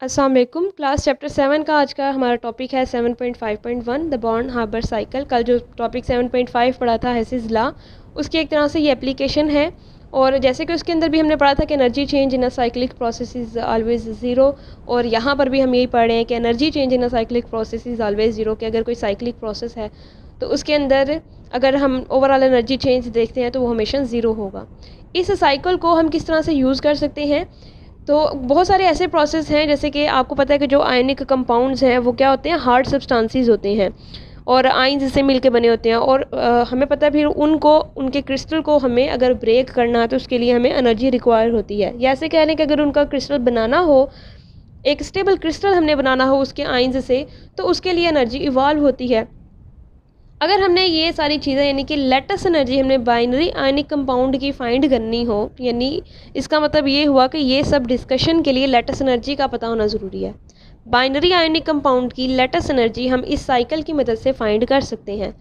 अस्सलाम वालेकुम। Class chapter 7 का आज का हमारा टॉपिक है 7.5.1 द बॉर्न हार्बर साइकिल। कल जो टॉपिक 7.5 पढ़ा था हेसिस लॉ, उसकी एक तरह से ये एप्लीकेशन है। और जैसे कि उसके अंदर भी हमने पढ़ा था कि energy change in a cyclic process is always zero, और यहाँ पर भी हम यही पढ़ रहे हैं कि energy change in a cyclic process is always zero, कि अगर कोई साइक्लिक प्रोसेस है तो उसके अंदर अगर हम ओवरऑल एनर्जी चेंज देखते हैं तो वो हमेशा ज़ीरो होगा। इस साइकिल को हम किस तरह से यूज़ कर सकते हैं? तो बहुत सारे ऐसे प्रोसेस हैं, जैसे कि आपको पता है कि जो आयनिक कंपाउंड्स हैं वो क्या होते हैं, हार्ड सब्सटेंसेस होते हैं और आयंस से मिलके बने होते हैं। और हमें पता है फिर उनको, उनके क्रिस्टल को हमें अगर ब्रेक करना है तो उसके लिए हमें एनर्जी रिक्वायर होती है। या ऐसे कह लें कि अगर उनका क्रिस्टल बनाना हो, एक स्टेबल क्रिस्टल हमने बनाना हो उसके आयंस से, तो उसके लिए एनर्जी इवॉल्व होती है। अगर हमने ये सारी चीज़ें यानी कि लेटेस्ट एनर्जी हमने बाइनरी आयनिक कंपाउंड की फाइंड करनी हो, यानी इसका मतलब ये हुआ कि ये सब डिस्कशन के लिए लेटेस्ट एनर्जी का पता होना ज़रूरी है। बाइनरी आयनिक कंपाउंड की लेटेस्ट एनर्जी हम इस साइकिल की मदद से फाइंड कर सकते हैं।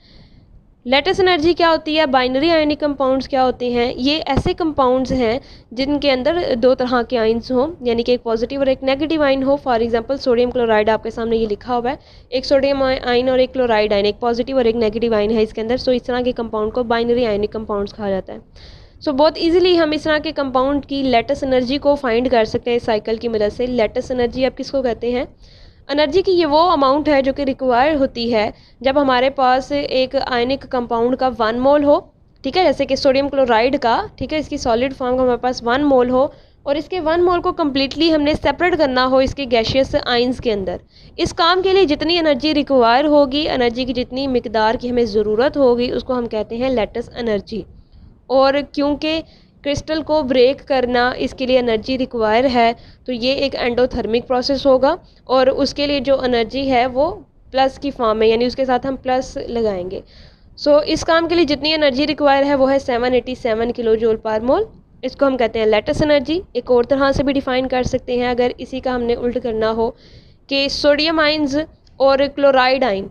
लेटेस्ट एनर्जी क्या होती है, बाइनरी आयनिक कंपाउंड्स क्या होते हैं? ये ऐसे कंपाउंड्स हैं जिनके अंदर दो तरह के आयन्स हों, यानी कि एक पॉजिटिव और एक नेगेटिव आयन हो। फॉर एग्जांपल सोडियम क्लोराइड, आपके सामने ये लिखा हुआ है, एक सोडियम आयन और एक क्लोराइड आयन, एक पॉजिटिव और एक नेगेटिव आयन है इसके अंदर। सो इस तरह के कंपाउंड को बाइनरी आयनिक कंपाउंड्स कहा जाता है। सो बहुत ईजिली हम इस तरह के कंपाउंड की लेटेस्ट एनर्जी को फाइंड कर सकते हैं इस साइकिल की मदद से। लेटेस्ट एनर्जी आप किसको कहते हैं? एनर्जी की ये वो अमाउंट है जो कि रिक्वायर होती है जब हमारे पास एक आयनिक कंपाउंड का 1 मोल हो, ठीक है, जैसे कि सोडियम क्लोराइड का, ठीक है, इसकी सॉलिड फॉर्म का हमारे पास 1 मोल हो और इसके 1 मोल को कम्प्लीटली हमने सेपरेट करना हो इसके गैशियस आइंस के अंदर। इस काम के लिए जितनी एनर्जी रिक्वायर होगी, एनर्जी की जितनी मिकदार की हमें ज़रूरत होगी, उसको हम कहते हैं लेटेस्ट एनर्जी। और क्योंकि क्रिस्टल को ब्रेक करना इसके लिए एनर्जी रिक्वायर है, तो ये एक एंडोथर्मिक प्रोसेस होगा और उसके लिए जो एनर्जी है वो प्लस की फॉर्म में, यानी उसके साथ हम प्लस लगाएंगे। सो इस काम के लिए जितनी एनर्जी रिक्वायर है वो है 787 किलो जूल पर मोल। इसको हम कहते हैं लेटेस्ट एनर्जी। एक और तरह से भी डिफ़ाइन कर सकते हैं अगर इसी का हमने उल्ट करना हो, कि सोडियम आइंस और क्लोराइड आइन,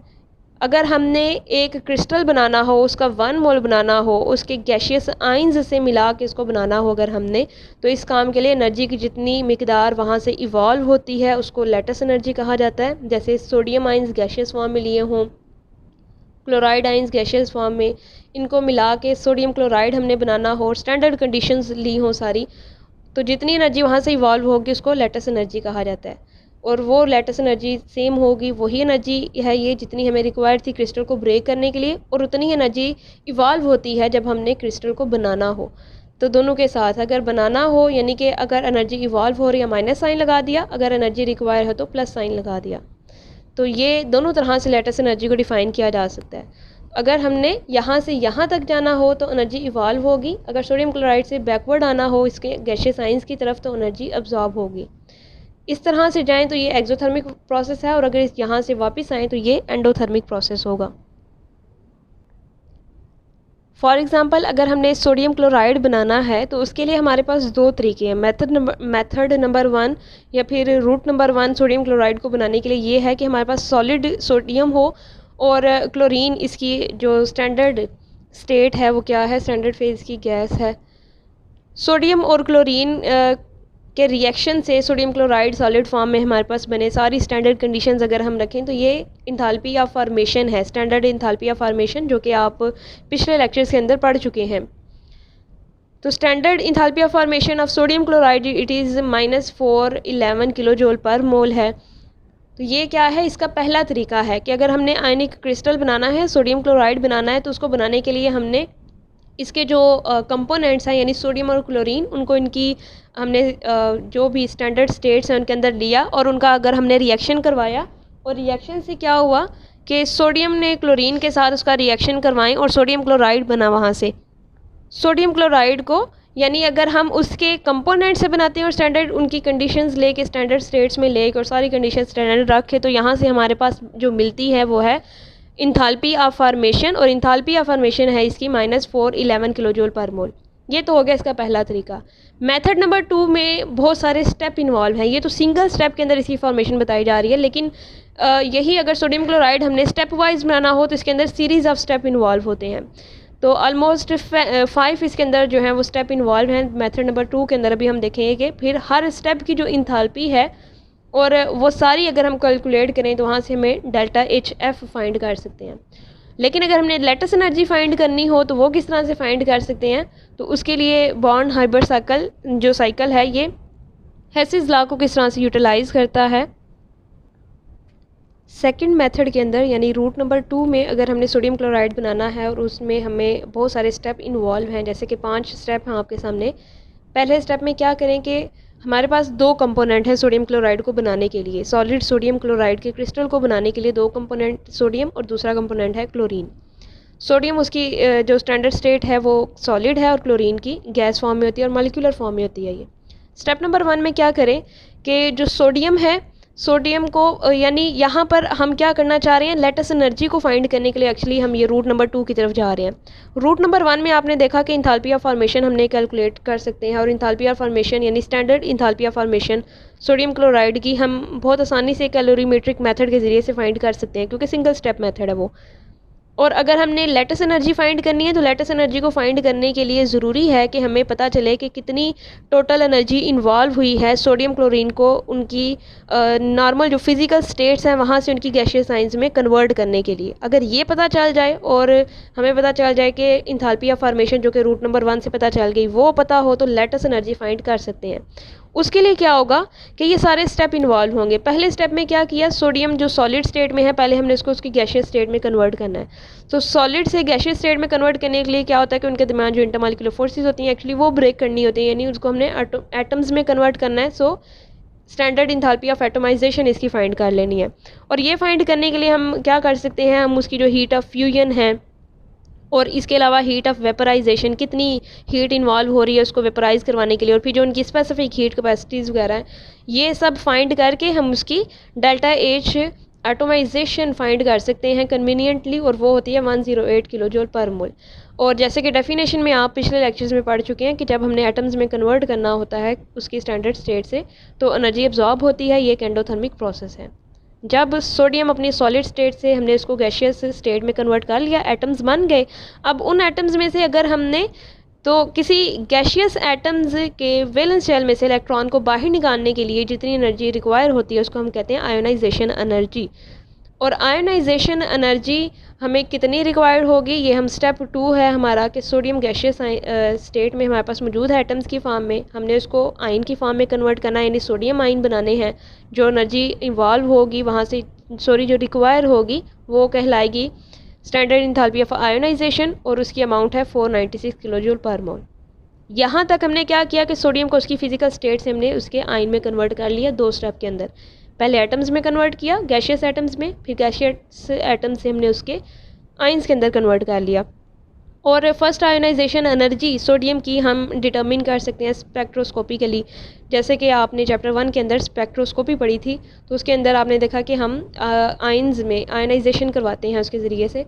अगर हमने एक क्रिस्टल बनाना हो, उसका 1 मोल बनाना हो, उसके गैशियस आइंस से मिला के इसको बनाना हो अगर हमने, तो इस काम के लिए एनर्जी की जितनी मिकदार वहाँ से इवॉल्व होती है उसको लेटेस्ट एनर्जी कहा जाता है। जैसे सोडियम आइंस गैशियस फॉर्म में लिए हों, क्लोराइड आइंस गैशियस फॉर्म में, इनको मिला के सोडियम क्लोराइड हमने बनाना हो, स्टैंडर्ड कंडीशंस ली हों सारी, तो जितनी एनर्जी वहाँ से इवॉल्व होगी उसको लेटेस्ट एनर्जी कहा जाता है। और वो लेटेस्ट एनर्जी सेम होगी, वही एनर्जी है ये जितनी हमें रिक्वायर्ड थी क्रिस्टल को ब्रेक करने के लिए, और उतनी एनर्जी इवॉल्व होती है जब हमने क्रिस्टल को बनाना हो। तो दोनों के साथ अगर बनाना हो, यानी कि अगर एनर्जी इवॉल्व हो रही है माइनस साइन लगा दिया, अगर एनर्जी रिक्वायर है तो प्लस साइन लगा दिया। तो ये दोनों तरह से लेटेस्ट एनर्जी को डिफ़ाइन किया जा सकता है। अगर हमने यहाँ से यहाँ तक जाना हो तो एनर्जी इवॉल्व होगी, अगर सोडियम क्लोराइड से बैकवर्ड आना हो इसके गैशियस आइंस की तरफ तो एनर्जी अब्जॉर्ब होगी। इस तरह से जाएं तो ये एक्सोथर्मिक प्रोसेस है, और अगर इस यहाँ से वापस आएँ तो ये एंडोथर्मिक प्रोसेस होगा। फॉर एग्ज़ाम्पल अगर हमने सोडियम क्लोराइड बनाना है तो उसके लिए हमारे पास दो तरीके हैं। मेथड नंबर 1 या फिर रूट नंबर 1 सोडियम क्लोराइड को बनाने के लिए ये है कि हमारे पास सॉलिड सोडियम हो और क्लोरीन इसकी जो स्टैंडर्ड स्टेट है वो क्या है, स्टैंडर्ड फेज़ की गैस है। सोडियम और क्लोरीन के रिएक्शन से सोडियम क्लोराइड सॉलिड फॉर्म में हमारे पास बने, सारी स्टैंडर्ड कंडीशंस अगर हम रखें तो ये इंथाल्पी ऑफ फॉर्मेशन है, स्टैंडर्ड इंथाल्पी ऑफ फॉर्मेशन, जो कि आप पिछले लेक्चर्स के अंदर पढ़ चुके हैं। तो standard enthalpy of formation of sodium chloride it is -411 kilo joule per mole है। तो ये क्या है, इसका पहला तरीका है कि अगर हमने आयनिक क्रिस्टल बनाना है, सोडियम क्लोराइड बनाना है, तो उसको बनाने के लिए हमने इसके जो कंपोनेंट्स हैं यानी सोडियम और क्लोरीन, उनको इनकी हमने जो भी स्टैंडर्ड स्टेट्स हैं उनके अंदर लिया और उनका अगर हमने रिएक्शन करवाया, और रिएक्शन से क्या हुआ कि सोडियम ने क्लोरीन के साथ उसका रिएक्शन करवाएं और सोडियम क्लोराइड बना वहाँ से। सोडियम क्लोराइड को यानी अगर हम उसके कंपोनेंट से बनाते हैं और स्टैंडर्ड उनकी कंडीशंस लेके स्टैंडर्ड स्टेट्स में लेके और सारी कंडीशन स्टैंडर्ड रख के, तो यहाँ से हमारे पास जो मिलती है वो है इंथाल्पी ऑफ फॉर्मेशन, और इंथाल्पी ऑफ फॉर्मेशन है इसकी -411 किलो जूल पर मोल। ये तो हो गया इसका पहला तरीका। मेथड नंबर 2 में बहुत सारे स्टेप इन्वॉल्व हैं। ये तो सिंगल स्टेप के अंदर इसकी फॉर्मेशन बताई जा रही है, लेकिन यही अगर सोडियम क्लोराइड हमने स्टेप वाइज बनाना हो तो इसके अंदर सीरीज़ ऑफ स्टेप इन्वॉल्व होते हैं। तो ऑलमोस्ट 5 इसके अंदर जो है वो स्टेप इन्वॉल्व हैं मेथड नंबर 2 के अंदर। अभी हम देखेंगे कि फिर हर स्टेप की जो इंथाल्पी है और वो सारी अगर हम कैलकुलेट करें तो वहाँ से हमें डेल्टा एच एफ फाइंड कर सकते हैं। लेकिन अगर हमने लेटेस्ट एनर्जी फाइंड करनी हो तो वो किस तरह से फाइंड कर सकते हैं, तो उसके लिए बॉर्न हाइबर साइकिल जो साइकिल है ये हेसिस लॉ को किस तरह से यूटिलाइज़ करता है। सेकंड मेथड के अंदर यानी रूट नंबर 2 में अगर हमने सोडियम क्लोराइड बनाना है और उसमें हमें बहुत सारे स्टेप इन्वॉल्व हैं, जैसे कि 5 स्टेप हैं आपके सामने। पहले स्टेप में क्या करें कि हमारे पास 2 कंपोनेंट हैं सोडियम क्लोराइड को बनाने के लिए। सॉलिड सोडियम क्लोराइड के क्रिस्टल को बनाने के लिए 2 कंपोनेंट सोडियम और दूसरा कंपोनेंट है क्लोरीन। सोडियम उसकी जो स्टैंडर्ड स्टेट है वो सॉलिड है और क्लोरीन की गैस फॉर्म में होती है और मॉलिक्यूलर फॉर्म में होती है ये। स्टेप नंबर 1 में क्या करें कि जो सोडियम है, सोडियम को यानी यहाँ पर हम क्या करना चाह रहे हैं, लेटेस्ट एनर्जी को फाइंड करने के लिए एक्चुअली हम ये रूट नंबर 2 की तरफ जा रहे हैं। रूट नंबर 1 में आपने देखा कि इंथाल्पी ऑफ फॉर्मेशन हमने कैलकुलेट कर सकते हैं और इंथाल्पी ऑफ फॉर्मेशन यानी standard enthalpy of formation sodium chloride की हम बहुत आसानी से कैलोरीमेट्रिक मेथड के ज़रिए से फाइंड कर सकते हैं क्योंकि सिंगल स्टेप मेथड है वो। और अगर हमने लेटेस्ट एनर्जी फाइंड करनी है तो लेटेस्ट एनर्जी को फाइंड करने के लिए ज़रूरी है कि हमें पता चले कि कितनी टोटल एनर्जी इन्वॉल्व हुई है सोडियम क्लोरीन को उनकी नॉर्मल जो फिज़िकल स्टेट्स हैं वहाँ से उनकी गैशियस साइंस में कन्वर्ट करने के लिए। अगर ये पता चल जाए और हमें पता चल जाए कि इंथाल्पी ऑफ फॉर्मेशन जो कि रूट नंबर 1 से पता चल गई वो पता हो तो लेटेस्ट एनर्जी फाइंड कर सकते हैं। उसके लिए क्या होगा कि ये सारे स्टेप इन्वॉल्व होंगे। पहले स्टेप में क्या किया, सोडियम जो सॉलिड स्टेट में है पहले हमने उसको उसकी गैशियस स्टेट में कन्वर्ट करना है। तो सॉलिड से गैशियस स्टेट में कन्वर्ट करने के लिए क्या होता है कि उनके दरमियान जो इंटरमॉलिक्यूलर फोर्सेस होती हैं एक्चुअली वो ब्रेक करनी होती है, यानी उसको हमने एटम्स में कन्वर्ट करना है। So standard enthalpy of atomisation इसकी फाइंड कर लेनी है। और ये फाइंड करने के लिए हम क्या कर सकते हैं, हम उसकी जो हीट ऑफ फ्यूजन है और इसके अलावा हीट ऑफ वेपराइजेशन, कितनी हीट इन्वॉल्व हो रही है उसको वेपराइज करवाने के लिए, और फिर जो उनकी स्पेसिफिक हीट कैपेसिटीज़ वगैरह हैं ये सब फाइंड करके हम उसकी डेल्टा एच एटोमाइजेशन फाइंड कर सकते हैं कन्वीनियंटली, और वो होती है 108 किलो जूल पर मोल। और जैसे कि डेफिनेशन में आप पिछले लेक्चर्स में पढ़ चुके हैं कि जब हमने एटम्स में कन्वर्ट करना होता है उसकी स्टैंडर्ड स्टेट से तो एनर्जी एब्जॉर्ब होती है, ये एक एंडोथर्मिक प्रोसेस है। जब सोडियम अपनी सॉलिड स्टेट से हमने इसको गैशियस स्टेट में कन्वर्ट कर लिया, एटम्स बन गए। अब उन एटम्स में से अगर हमने तो किसी गैशियस एटम्स के वैलेंस शेल में से इलेक्ट्रॉन को बाहर निकालने के लिए जितनी एनर्जी रिक्वायर होती है उसको हम कहते हैं आयोनाइजेशन एनर्जी। और आयोनाइजेशन एनर्जी हमें कितनी रिक्वायर्ड होगी, ये हम स्टेप 2 है हमारा कि सोडियम गैशियस स्टेट में हमारे पास मौजूद है एटम्स की फॉर्म में, हमने उसको आयन की फॉर्म में कन्वर्ट करना है, यानी सोडियम आयन बनाने हैं। जो एनर्जी इन्वॉल्व होगी वहाँ से जो रिक्वायर होगी वो कहलाएगी स्टैंडर्ड इंथैल्पी ऑफ आयोनाइजेशन, और उसकी अमाउंट है 496 किलो जूल पर मोल। यहाँ तक हमने क्या किया कि सोडियम को उसकी फिजिकल स्टेट से हमने उसके आयन में कन्वर्ट कर लिया 2 स्टेप के अंदर। पहले एटम्स में कन्वर्ट किया गैशियस एटम्स में, फिर गैशियस एटम्स से हमने उसके आयंस के अंदर कन्वर्ट कर लिया। और फर्स्ट आयोनाइजेशन एनर्जी सोडियम की हम डिटर्मिन कर सकते हैं स्पेक्ट्रोस्कोपिकली। जैसे कि आपने चैप्टर 1 के अंदर स्पेक्ट्रोस्कोपी पढ़ी थी तो उसके अंदर आपने देखा कि हम आयंस में आयोनाइजेशन करवाते हैं उसके ज़रिए से,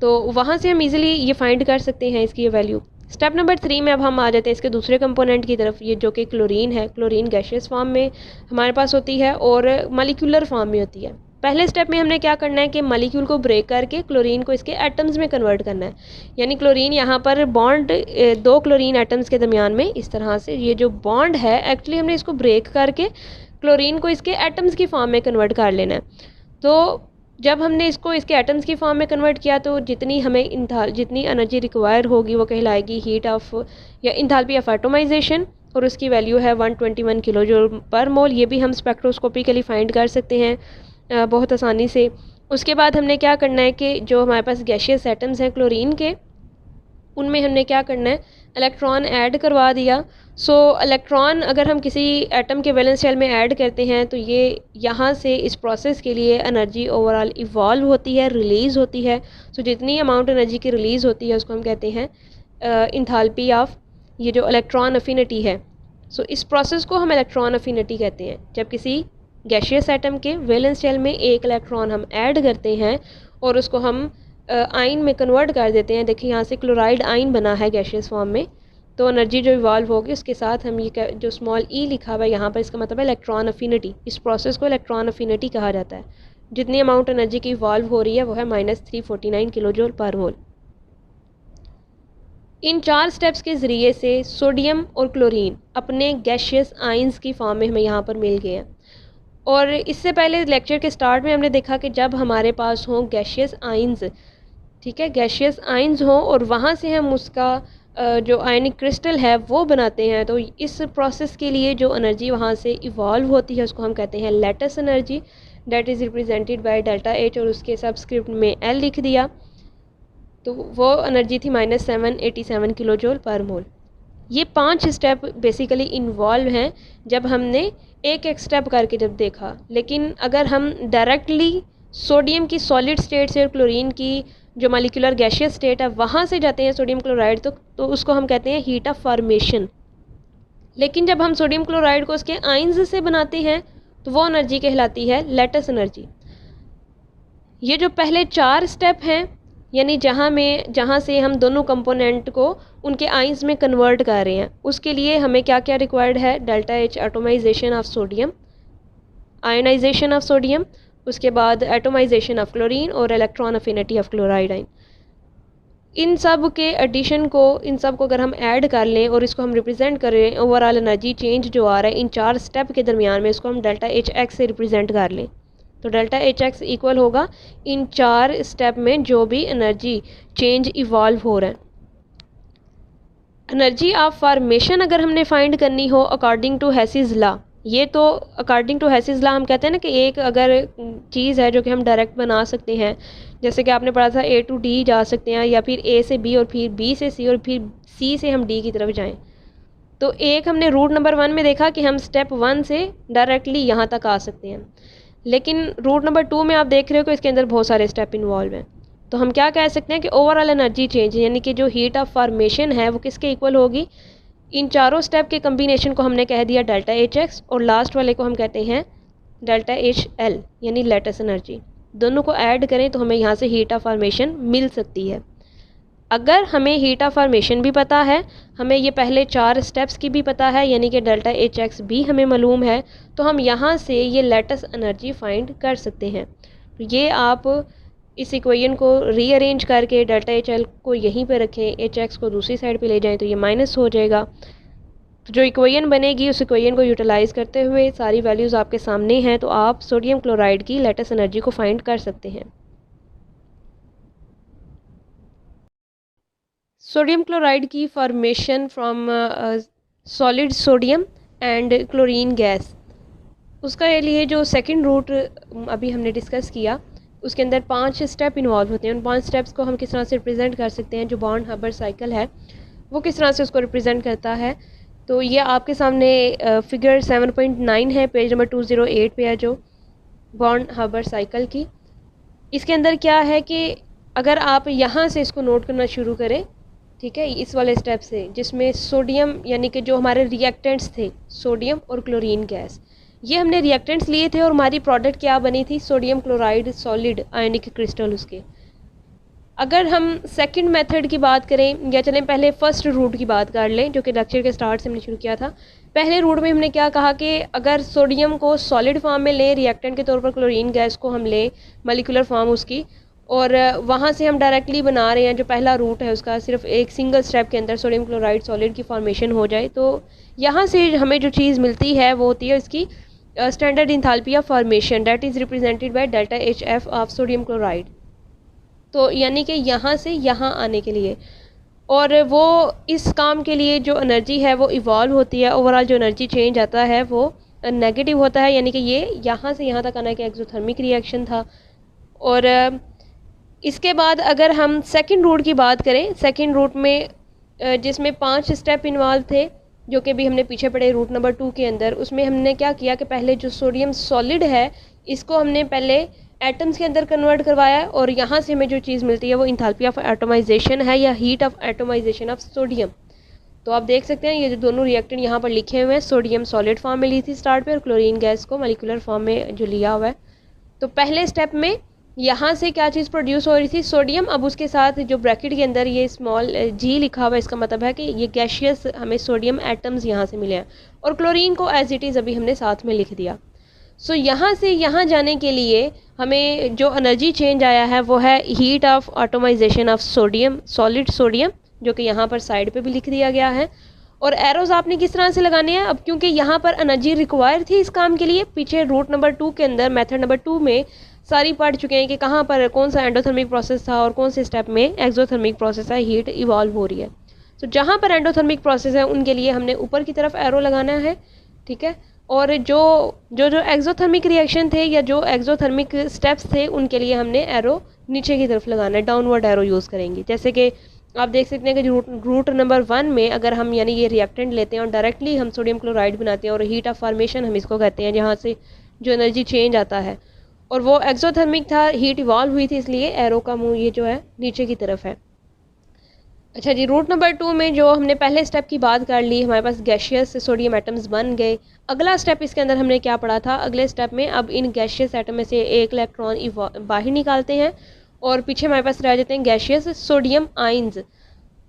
तो वहाँ से हम इजीली ये फाइंड कर सकते हैं इसकी वैल्यू। स्टेप नंबर 3 में अब हम आ जाते हैं इसके दूसरे कंपोनेंट की तरफ, ये जो कि क्लोरीन है। क्लोरीन गैशियस फॉर्म में हमारे पास होती है और मॉलिक्यूलर फॉर्म में होती है। पहले स्टेप में हमने क्या करना है कि मॉलिक्यूल को ब्रेक करके क्लोरीन को इसके एटम्स में कन्वर्ट करना है, यानी क्लोरीन यहाँ पर बॉन्ड 2 क्लोरीन एटम्स के दरमियान में इस तरह से ये जो बॉन्ड है एक्चुअली हमने इसको ब्रेक करके क्लोरीन को इसके एटम्स की फॉर्म में कन्वर्ट कर लेना है। तो जब हमने इसको इसके एटम्स की फॉर्म में कन्वर्ट किया तो जितनी हमें जितनी एनर्जी रिक्वायर होगी वो कहलाएगी हीट ऑफ या इंथैल्पी ऑफ एटोमाइजेशन, और उसकी वैल्यू है 121 किलो जूल पर मोल। ये भी हम स्पेक्ट्रोस्कोपिकली फाइंड कर सकते हैं बहुत आसानी से। उसके बाद हमने क्या करना है कि जो हमारे पास गैशियस एटम्स हैं क्लोरीन के, उनमें हमने क्या करना है इलेक्ट्रॉन ऐड करवा दिया। सो इलेक्ट्रॉन अगर हम किसी एटम के वैलेंस शेल में ऐड करते हैं तो ये यहाँ से इस प्रोसेस के लिए एनर्जी ओवरऑल इवॉल्व होती है, रिलीज़ होती है। सो जितनी अमाउंट एनर्जी की रिलीज़ होती है उसको हम कहते हैं इंथैल्पी ऑफ ये जो इलेक्ट्रॉन अफिनिटी है। सो इस प्रोसेस को हम इलेक्ट्रॉन अफिनिटी कहते हैं। जब किसी गैशियस एटम के वैलेंस शेल में एक इलेक्ट्रॉन हम ऐड करते हैं और उसको हम आयन में कन्वर्ट कर देते हैं, देखिए यहाँ से क्लोराइड आयन बना है गैशियस फॉर्म में, तो एनर्जी जो इवॉल्व होगी उसके साथ हम ये जो स्मॉल ई लिखा हुआ है यहाँ पर इसका मतलब है इलेक्ट्रॉन अफिनिटी। इस प्रोसेस को इलेक्ट्रॉन अफिनिटी कहा जाता है। जितनी अमाउंट एनर्जी की इवॉल्व हो रही है वो है -349 किलो जूल पर मोल। इन 4 स्टेप्स के ज़रिए से सोडियम और क्लोरीन अपने गैशियस आयंस की फॉर्म में हमें यहाँ पर मिल गए हैं। और इससे पहले लेक्चर के स्टार्ट में हमने देखा कि जब हमारे पास हों गैशियस आइंस, ठीक है, गैशियस आइंस हों और वहाँ से हम उसका जो आयनिक क्रिस्टल है वो बनाते हैं, तो इस प्रोसेस के लिए जो एनर्जी वहाँ से इवॉल्व होती है उसको हम कहते हैं lattice energy, that is represented by delta H, और उसके सबस्क्रिप्ट में एल लिख दिया। तो वो एनर्जी थी -787 किलो जूल पर मोल। ये 5 स्टेप बेसिकली इन्वॉल्व हैं जब हमने एक एक स्टेप करके जब देखा। लेकिन अगर हम डायरेक्टली सोडियम की सॉलिड स्टेट से और क्लोरीन की जो मॉलिक्यूलर गैशियस स्टेट है वहाँ से जाते हैं सोडियम क्लोराइड, तो उसको हम कहते हैं हीट ऑफ फॉर्मेशन। लेकिन जब हम सोडियम क्लोराइड को उसके आइंस से बनाते हैं तो वो एनर्जी कहलाती है लेटिस एनर्जी। ये जो पहले 4 स्टेप हैं, यानी जहाँ से हम दोनों कंपोनेंट को उनके आइंस में कन्वर्ट कर रहे हैं, उसके लिए हमें क्या क्या रिक्वायर्ड है? Delta H atomisation of sodium, ionisation of sodium, उसके बाद एटोमाइजेशन ऑफ क्लोरीन और electron affinity of chloride ion. इन सब के एडिशन को, इन सब को अगर हम ऐड कर लें और इसको हम रिप्रेजेंट करें, ओवरऑल एनर्जी चेंज जो आ रहा है इन 4 स्टेप के दरमियान में, इसको हम डेल्टा एच एक्स से रिप्रेजेंट कर लें, तो डेल्टा एच एक्स इक्वल होगा इन 4 स्टेप में जो भी एनर्जी चेंज इवॉल्व हो रहा है। एनर्जी ऑफ फॉर्मेशन अगर हमने फाइंड करनी हो अकॉर्डिंग टू हेसिस लॉ, ये तो अकॉर्डिंग टू हेसिस लॉ हम कहते हैं ना कि एक अगर चीज़ है जो कि हम डायरेक्ट बना सकते हैं, जैसे कि आपने पढ़ा था A to D जा सकते हैं, या फिर A से B और फिर B से C और फिर C से हम D की तरफ जाएं। तो एक हमने रूट नंबर 1 में देखा कि हम स्टेप 1 से डायरेक्टली यहाँ तक आ सकते हैं, लेकिन रूट नंबर 2 में आप देख रहे हो कि इसके अंदर बहुत सारे स्टेप इन्वॉल्व हैं। तो हम क्या कह सकते हैं कि ओवरऑल एनर्जी चेंज यानी कि जो हीट ऑफ फॉर्मेशन है वो किसके इक्वल होगी? इन चारों स्टेप के कम्बिनेशन को हमने कह दिया डेल्टा एच एक्स, और लास्ट वाले को हम कहते हैं डेल्टा एच एल यानी लेटिस एनर्जी। दोनों को ऐड करें तो हमें यहाँ से हीट ऑफ फॉर्मेशन मिल सकती है। अगर हमें हीट ऑफ फॉर्मेशन भी पता है, हमें ये पहले 4 स्टेप्स की भी पता है, यानी कि डेल्टा एच एक्स भी हमें मालूम है, तो हम यहाँ से ये लेटिस एनर्जी फाइंड कर सकते हैं। तो ये आप इस इक्वेशन को रीअरेंज करके डेल्टा एच एल को यहीं पे रखें, एच एक्स को दूसरी साइड पे ले जाएं तो ये माइनस हो जाएगा। तो जो इक्वेशन बनेगी उस इक्वेशन को यूटिलाइज़ करते हुए सारी वैल्यूज़ आपके सामने हैं, तो आप सोडियम क्लोराइड की लेटिस एनर्जी को फाइंड कर सकते हैं। सोडियम क्लोराइड की formation from solid sodium and chlorine gas, उसका लिए जो सेकंड रूट अभी हमने डिस्कस किया, उसके अंदर 5 स्टेप इन्वॉल्व होते हैं। उन 5 स्टेप्स को हम किस तरह से रिप्रेजेंट कर सकते हैं, जो बॉन्ड हार्बर साइकिल है वो किस तरह से उसको रिप्रेजेंट करता है। तो ये आपके सामने फिगर 7.9 है, पेज नंबर 208 पे है, जो बॉन्ड हार्बर साइकिल की। इसके अंदर क्या है कि अगर आप यहाँ से इसको नोट करना शुरू करें, ठीक है, इस वाले स्टेप से, जिसमें सोडियम यानी कि जो हमारे रिएक्टेंट्स थे सोडियम और क्लोरीन गैस, ये हमने रिएक्टेंट्स लिए थे और हमारी प्रोडक्ट क्या बनी थी? सोडियम क्लोराइड सॉलिड आयनिक क्रिस्टल उसके। अगर हम सेकंड मेथड की बात करें, या चलें पहले फर्स्ट रूट की बात कर लें, जो कि लेक्चर के स्टार्ट से हमने शुरू किया था। पहले रूट में हमने क्या कहा कि अगर सोडियम को सॉलिड फॉर्म में लें, रिएक्टेंट के तौर पर क्लोरीन गैस को हम लें मॉलिक्यूलर फॉर्म उसकी, और वहाँ से हम डायरेक्टली बना रहे हैं, जो पहला रूट है उसका सिर्फ एक सिंगल स्टेप के अंदर सोडियम क्लोराइड सॉलिड की फॉर्मेशन हो जाए, तो यहाँ से हमें जो चीज़ मिलती है वो होती है इसकी standard enthalpy of formation, that is represented by delta H F of sodium chloride. तो यानी कि यहाँ से यहाँ आने के लिए, और वो इस काम के लिए जो एनर्जी है वो इवॉल्व होती है, ओवरऑल जो एनर्जी चेंज आता है वो नेगेटिव होता है, यानी कि ये यहाँ से यहाँ तक आना कि एक्सोथर्मिक रिएक्शन था। और इसके बाद अगर हम सेकंड रूट की बात करें, सेकंड रूट में जिसमें 5 स्टेप इन्वॉल्व थे, जो कि भी हमने पीछे पढ़े रूट नंबर 2 के अंदर, उसमें हमने क्या किया कि पहले जो सोडियम सॉलिड है इसको हमने पहले एटम्स के अंदर कन्वर्ट करवाया, और यहाँ से हमें जो चीज़ मिलती है वो इंथैल्पी ऑफ एटोमाइजेशन है, या heat of atomization of sodium. तो आप देख सकते हैं ये जो दोनों रिएक्टेंट यहाँ पर लिखे हुए हैं, सोडियम सॉलिड फॉर्म में ली थी स्टार्ट पे, और क्लोरीन गैस को मॉलिक्यूलर फॉर्म में जो लिया हुआ है। तो पहले स्टेप में यहाँ से क्या चीज़ प्रोड्यूस हो रही थी? सोडियम। अब उसके साथ जो ब्रैकेट के अंदर ये स्मॉल जी लिखा हुआ है, इसका मतलब है कि ये गैशियस हमें सोडियम एटम्स यहाँ से मिले हैं, और क्लोरीन को एज इट इज़ अभी हमने साथ में लिख दिया। सो यहाँ से यहाँ जाने के लिए हमें जो एनर्जी चेंज आया है वो है heat of atomization of sodium, solid sodium, जो कि यहाँ पर साइड पे भी लिख दिया गया है। और एरोज़ आपने किस तरह से लगाने हैं, अब क्योंकि यहाँ पर एनर्जी रिक्वायर थी इस काम के लिए, पीछे रूट नंबर 2 के अंदर मेथड नंबर 2 में सारी पढ़ चुके हैं कि कहाँ पर कौन सा एंडोथर्मिक प्रोसेस था और कौन से स्टेप में एक्सोथर्मिक प्रोसेस है, हीट इवॉल्व हो रही है। तो जहाँ पर एंडोथर्मिक प्रोसेस है उनके लिए हमने ऊपर की तरफ एरो लगाना है, ठीक है। और जो जो जो एक्सोथर्मिक रिएक्शन थे या जो एक्सोथर्मिक स्टेप्स थे उनके लिए हमने एरो नीचे की तरफ लगाना है, डाउनवर्ड एरो यूज़ करेंगे। जैसे कि आप देख सकते हैं कि रूट नंबर 1 में अगर हम यानी ये रिएक्टेंट लेते हैं और डायरेक्टली हम सोडियम क्लोराइड बनाते हैं और हीट ऑफ फॉर्मेशन हम इसको कहते हैं, जहाँ से जो एनर्जी चेंज आता है, और वो एक्सोथर्मिक था, हीट इवॉल्व हुई थी, इसलिए एरो का मुंह ये जो है नीचे की तरफ है। अच्छा जी, रूट नंबर 2 में जो हमने पहले स्टेप की बात कर ली, हमारे पास गैशियस सोडियम एटम्स बन गए। अगला स्टेप इसके अंदर हमने क्या पढ़ा था, अगले स्टेप में अब इन गैशियस एटम में से एक इलेक्ट्रॉन बाहर निकालते हैं और पीछे हमारे पास रह जाते हैं गैशियस सोडियम आइंस।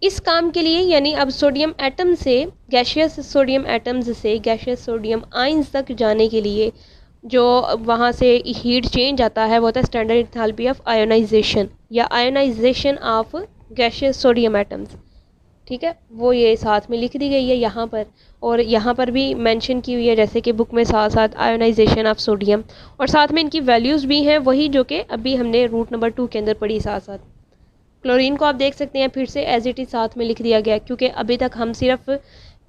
इस काम के लिए यानी अब सोडियम एटम से गैशियस सोडियम एटम्स से गैशियस सोडियम आइंस तक जाने के लिए जो वहाँ से हीट चेंज आता है वो होता है स्टैंडर्ड एंथैल्पी ऑफ आयोनाइजेशन या ionisation of gaseous sodium atoms, ठीक है। वो ये साथ में लिख दी गई है यहाँ पर, और यहाँ पर भी मेंशन की हुई है जैसे कि बुक में साथ साथ आयोनाइजेशन ऑफ सोडियम, और साथ में इनकी वैल्यूज़ भी हैं वही जो कि अभी हमने रूट नंबर 2 के अंदर पढ़ी। साथ साथ क्लोरीन को आप देख सकते हैं फिर से एज इट इज़ साथ में लिख दिया गया, क्योंकि अभी तक हम सिर्फ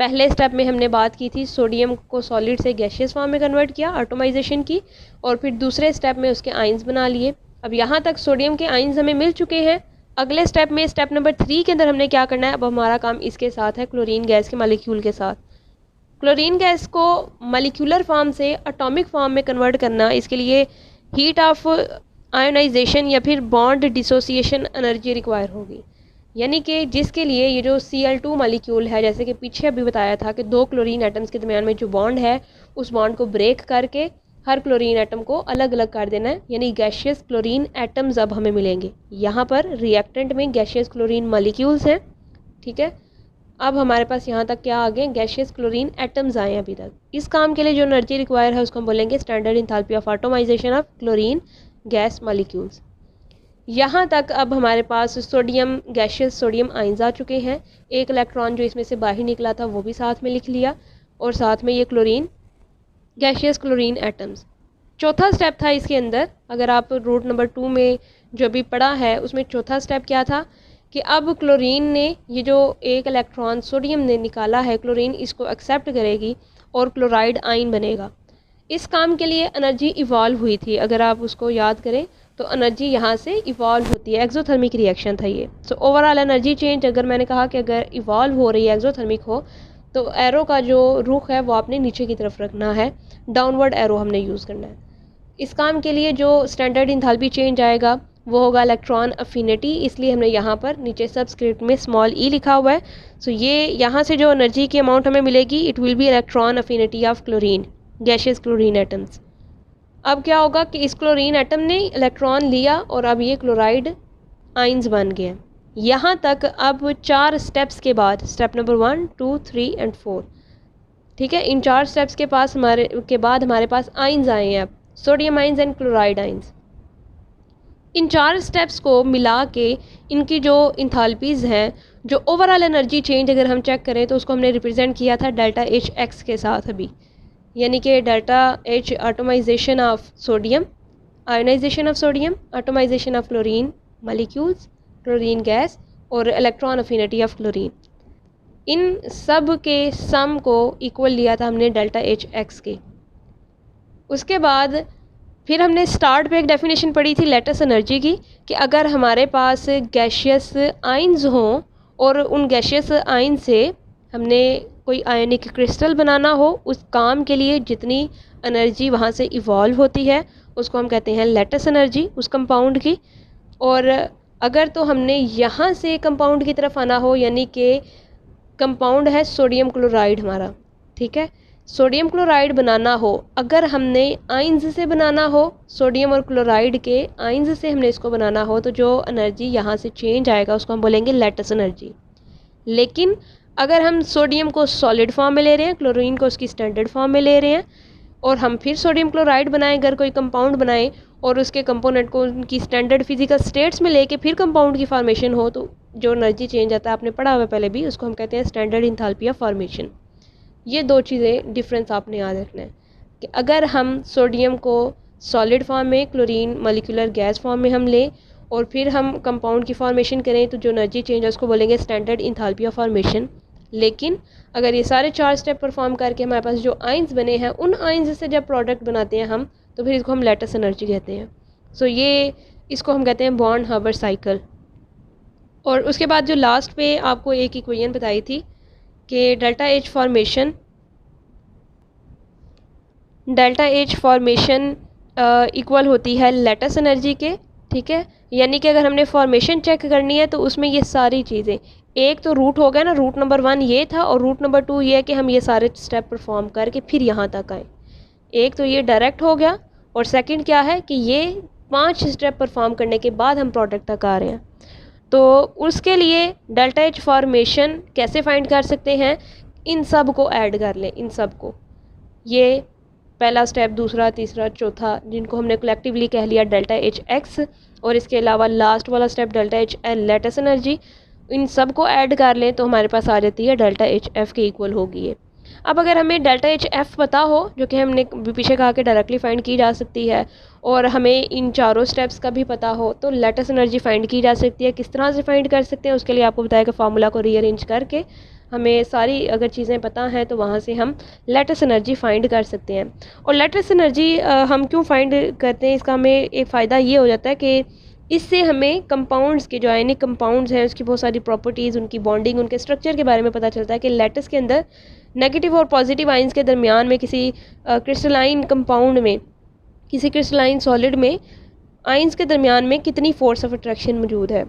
पहले स्टेप में हमने बात की थी सोडियम को सॉलिड से गैशियस फॉर्म में कन्वर्ट किया, एटोमाइजेशन की, और फिर दूसरे स्टेप में उसके आइंस बना लिए। अब यहाँ तक सोडियम के आइंस हमें मिल चुके हैं। अगले स्टेप में स्टेप नंबर 3 के अंदर हमने क्या करना है, अब हमारा काम इसके साथ है क्लोरीन गैस के मालिक्यूल के साथ। क्लोरीन गैस को मालिक्यूलर फॉर्म से एटॉमिक फॉर्म में कन्वर्ट करना, इसके लिए हीट ऑफ आयोनाइजेशन या फिर बॉन्ड डिसोसिएशन एनर्जी रिक्वायर होगी, यानी कि जिसके लिए ये जो Cl2 मालिक्यूल है, जैसे कि पीछे अभी बताया था कि 2 क्लोरीन एटम्स के दरमियान में जो बॉन्ड है उस बॉन्ड को ब्रेक करके हर क्लोरीन एटम को अलग अलग कर देना है, यानी गैशियस क्लोरीन एटम्स अब हमें मिलेंगे। यहाँ पर रिएक्टेंट में गैशियस क्लोरीन मालिक्यूल्स हैं, ठीक है। अब हमारे पास यहाँ तक क्या आ गए, गैशियस क्लोरीन एटम्स आए हैं अभी तक। इस काम के लिए जो एनर्जी रिक्वायर है उसको हम बोलेंगे standard enthalpy of atomization of chlorine gas molecules. यहाँ तक अब हमारे पास सोडियम गैशियस सोडियम आइंस आ चुके हैं। एक इलेक्ट्रॉन जो इसमें से बाहर निकला था वो भी साथ में लिख लिया, और साथ में ये क्लोरीन गैशियस क्लोरीन एटम्स। चौथा स्टेप था इसके अंदर, अगर आप रूट नंबर 2 में जो भी पढ़ा है उसमें चौथा स्टेप क्या था कि अब क्लोरीन ने ये जो एक इलेक्ट्रॉन सोडियम ने निकाला है, क्लोरीन इसको एक्सेप्ट करेगी और क्लोराइड आइन बनेगा। इस काम के लिए एनर्जी इवॉल्व हुई थी, अगर आप उसको याद करें तो एनर्जी यहाँ से इवॉल्व होती है, एक्सोथर्मिक रिएक्शन था ये। सो ओवरऑल एनर्जी चेंज, अगर मैंने कहा कि अगर इवॉल्व हो रही है एक्सोथर्मिक हो तो एरो का जो रुख है वो आपने नीचे की तरफ रखना है, डाउनवर्ड एरो हमने यूज़ करना है। इस काम के लिए जो स्टैंडर्ड एंथैल्पी चेंज आएगा वो होगा इलेक्ट्रॉन अफिनिटी, इसलिए हमने यहाँ पर नीचे सबस्क्रिप्ट में स्मॉल ई लिखा हुआ है। सो ये यहाँ से जो एनर्जी की अमाउंट हमें मिलेगी it will be electron affinity of chlorine gaseous chlorine atoms. अब क्या होगा कि इस क्लोरीन एटम ने इलेक्ट्रॉन लिया और अब ये क्लोराइड आइंस बन गए। यहाँ तक अब 4 स्टेप्स के बाद, स्टेप नंबर 1, 2, 3 एंड 4, ठीक है, इन 4 स्टेप्स के बाद हमारे पास आइंस आए हैं, अब sodium ions and chloride ions. In 4 steps को मिला के इनकी जो इंथैल्पीज़ हैं, जो ओवरऑल एनर्जी चेंज अगर हम चेक करें तो उसको हमने रिप्रेजेंट किया था डेल्टा एच एक्स के साथ अभी, यानी कि delta H atomisation of sodium, ionisation of sodium, atomisation of chlorine molecules, chlorine gas और इलेक्ट्रॉन अफिनिटी ऑफ क्लोरीन। इन सब के सम को इक्वल लिया था हमने डेल्टा एच एक्स के। उसके बाद फिर हमने स्टार्ट पे एक डेफिनेशन पढ़ी थी लेटेस्ट एनर्जी की, कि अगर हमारे पास गैशियस आइंस हों और उन गैशियस आइन से हमने कोई आयनिक क्रिस्टल बनाना हो, उस काम के लिए जितनी एनर्जी वहाँ से इवॉल्व होती है उसको हम कहते हैं लेटेस्ट एनर्जी उस कंपाउंड की। और अगर तो हमने यहाँ से कंपाउंड की तरफ आना हो, यानी कि कंपाउंड है सोडियम क्लोराइड हमारा, ठीक है, सोडियम क्लोराइड बनाना हो, अगर हमने आइंस से बनाना हो, सोडियम और क्लोराइड के आइंस से हमने इसको बनाना हो, तो जो एनर्जी यहाँ से चेंज आएगा उसको हम बोलेंगे लेटेस्ट एनर्जी। लेकिन अगर हम सोडियम को सॉलिड फॉर्म में ले रहे हैं, क्लोरीन को उसकी स्टैंडर्ड फॉर्म में ले रहे हैं, और हम फिर सोडियम क्लोराइड बनाएं, अगर कोई कंपाउंड बनाएं और उसके कंपोनेंट को उनकी स्टैंडर्ड फिजिकल स्टेट्स में लेके फिर कंपाउंड की फॉर्मेशन हो, तो जो एनर्जी चेंज आता है आपने पढ़ा हुआ पहले भी, उसको हम कहते हैं स्टैंडर्ड इंथैल्पी ऑफ फॉर्मेशन। ये दो चीज़ें डिफरेंस आपने याद रखना है कि अगर हम सोडियम को सॉलिड फॉर्म में, क्लोरीन मॉलिक्यूलर गैस फॉर्म में हम लें और फिर हम कंपाउंड की फॉर्मेशन करें तो जो एनर्जी चेंज है उसको बोलेंगे स्टैंडर्ड इंथैल्पी ऑफ फॉर्मेशन। लेकिन अगर ये सारे 4 स्टेप परफॉर्म करके हमारे पास जो आइंस बने हैं उन आइंस से जब प्रोडक्ट बनाते हैं हम, तो फिर इसको हम लेटिस एनर्जी कहते हैं। सो ये इसको हम कहते हैं बॉर्न हार्बर साइकिल। और उसके बाद जो लास्ट पे आपको एक इक्वेशन बताई थी कि डेल्टा एच फॉर्मेशन इक्वल होती है लेटिस एनर्जी के, ठीक है। यानी कि अगर हमने फॉर्मेशन चेक करनी है तो उसमें ये सारी चीज़ें, एक तो रूट हो गया ना, रूट नंबर 1 ये था, और रूट नंबर 2 ये है कि हम ये सारे स्टेप परफॉर्म करके फिर यहाँ तक आए। एक तो ये डायरेक्ट हो गया, और सेकंड क्या है कि ये 5 स्टेप परफॉर्म करने के बाद हम प्रोडक्ट तक आ रहे हैं। तो उसके लिए डेल्टा एच फॉर्मेशन कैसे फाइंड कर सकते हैं, इन सब को ऐड कर लें, इन सब को, ये पहला स्टेप, दूसरा, तीसरा, चौथा, जिनको हमने कलेक्टिवली कह लिया डेल्टा एच एक्स, और इसके अलावा लास्ट वाला step delta H L lattice energy, इन सब को ऐड कर लें तो हमारे पास आ जाती है डेल्टा एच एफ के इक्वल होगी ये। अब अगर हमें डेल्टा एच एफ पता हो, जो कि हमने पीछे कहा कि डायरेक्टली फाइंड की जा सकती है, और हमें इन चारों स्टेप्स का भी पता हो, तो लेटिस एनर्जी फाइंड की जा सकती है। किस तरह से फाइंड कर सकते हैं उसके लिए आपको बताया कि फार्मूला को रीअरेंज करके हमें सारी अगर चीज़ें पता हैं तो वहाँ से हम लेटिस एनर्जी फाइंड कर सकते हैं। और लेटिस एनर्जी हम क्यों फाइंड करते हैं, इसका हमें एक फ़ायदा ये हो जाता है कि इससे हमें कंपाउंड्स के, जो आयनिक कंपाउंड्स हैं उसकी बहुत सारी प्रॉपर्टीज़, उनकी बॉन्डिंग, उनके स्ट्रक्चर के बारे में पता चलता है कि लेटिस के अंदर नेगेटिव और पॉजिटिव आइंस के दरमियान में, किसी क्रिस्टलाइन कंपाउंड में, किसी क्रिस्टलाइन सॉलिड में आइंस के दरमियान में कितनी फोर्स ऑफ अट्रैक्शन मौजूद है।